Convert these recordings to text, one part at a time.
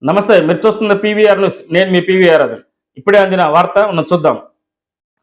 నమస్తే, మీరు చూస్తున్న పీవీఆర్ న్యూస్. నేను మీ పీవీఆర్ రాజు. ఇప్పుడే అందిన వార్త చూద్దాం.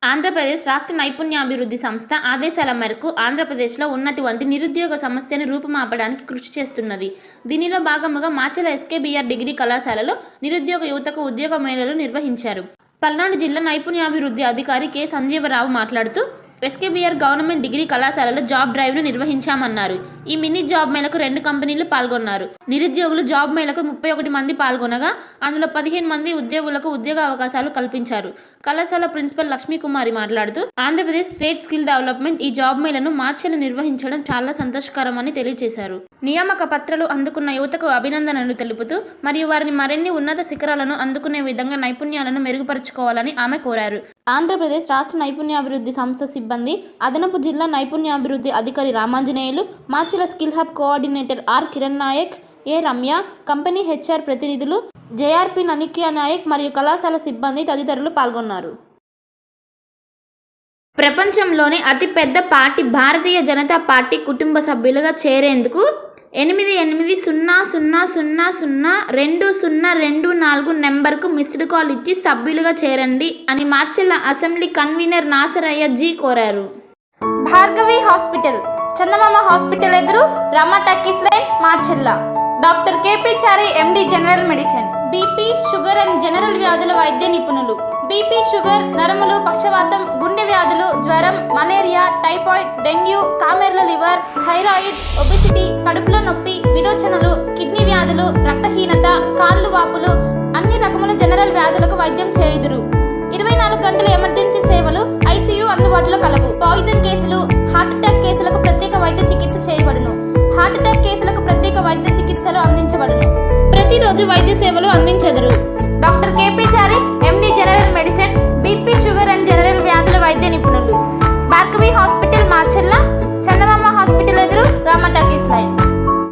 ఆంధ్రప్రదేశ్ రాష్ట్ర నైపుణ్యాభివృద్ధి సంస్థ ఆదేశాల మేరకు ఆంధ్రప్రదేశ్లో ఉన్నటువంటి నిరుద్యోగ సమస్యను రూపుమాపడానికి కృషి చేస్తున్నది. దీనిలో భాగముగా మాచెల ఎస్కేబీఆర్ డిగ్రీ కళాశాలలో నిరుద్యోగ యువతకు ఉద్యోగ మేళలు నిర్వహించారు. పల్నాడు జిల్లా నైపుణ్యాభివృద్ధి అధికారి కె సంజీవరావు మాట్లాడుతూ ఎస్కేబీఆర్ గవర్నమెంట్ డిగ్రీ కళాశాలలో జాబ్ డ్రైవ్ను నిర్వహించామన్నారు. ఈ మినీ జాబ్ మేళకు 2 కంపెనీలు పాల్గొన్నారు. నిరుద్యోగులు జాబ్ మేళకు 31 మంది పాల్గొనగా అందులో 15 మంది ఉద్యోగులకు ఉద్యోగ అవకాశాలు కల్పించారు. కళాశాల ప్రిన్సిపల్ లక్ష్మీకుమారి మాట్లాడుతూ ఆంధ్రప్రదేశ్ స్టేట్ స్కిల్ డెవలప్మెంట్ ఈ జాబ్ మేళను మార్చిలో నిర్వహించడం చాలా సంతోషకరమని తెలియజేశారు. నియామక పత్రాలు అందుకున్న యువతకు అభినందనలు తెలుపుతూ మరియు వారిని మరిన్ని ఉన్నత శిఖరాలను అందుకునే విధంగా నైపుణ్యాలను మెరుగుపరుచుకోవాలని ఆమె కోరారు. ఆంధ్రప్రదేశ్ రాష్ట్ర నైపుణ్యాభివృద్ధి సంస్థ సిబ్బంది, అదనపు జిల్లా నైపుణ్యాభివృద్ధి అధికారి Ramanjaneyulu, Machila skill hub coordinator R Kiran Nayak, A Ramya, company HR ప్రతినిధులు, జేఆర్పి ననిక్యా నాయక్ మరియు కళాశాల సిబ్బంది తదితరులు పాల్గొన్నారు. ప్రపంచంలోని అతిపెద్ద పార్టీ భారతీయ జనతా పార్టీ కుటుంబ సభ్యులుగా చేరేందుకు 8800002024 నెంబర్కు మిస్డ్ కాల్ ఇచ్చి సభ్యులుగా చేరండి అని మాచెల్ల అసెంబ్లీ కన్వీనర్ నాసరయ్య జీ కోరారు. భార్గవి హాస్పిటల్, చందమామ హాస్పిటల్ ఎదురు, Rama talkies line, Macherla. Doctor KP Chari MD general medicine, BP, sugar and general వ్యాధుల వైద్య నిపుణులు. బీపీ, షుగర్, నరములు, పక్షవాతం, గుండె వ్యాధులు, జ్వరం, మలేరియా, టైఫాయిడ్, డెంగ్యూ, కామెర్ల లివర్, థైరాయిడ్, ఒబిసిటీ, కడుపులో నొప్పి, విరోచనలు, కిడ్నీ వ్యాధులు, రక్తహీనత, కాళ్ళు వాపులు, అన్ని రకముల జనరల్ వ్యాధులకు వైద్యం చేయుదురు. 24 గంటల ఎమర్జెన్సీ సేవలు, ఐసీయూ అందుబాటులో కలవు. పాయిజన్ కేసులు, హార్ట్ అటాక్ కేసులకు ప్రత్యేక వైద్య చికిత్స చేయబడును. హార్ట్ అటాక్ కేసులకు ప్రత్యేక వైద్య చికిత్సలు అందించబడును. ప్రతిరోజు వైద్య సేవలు అందించెదరు.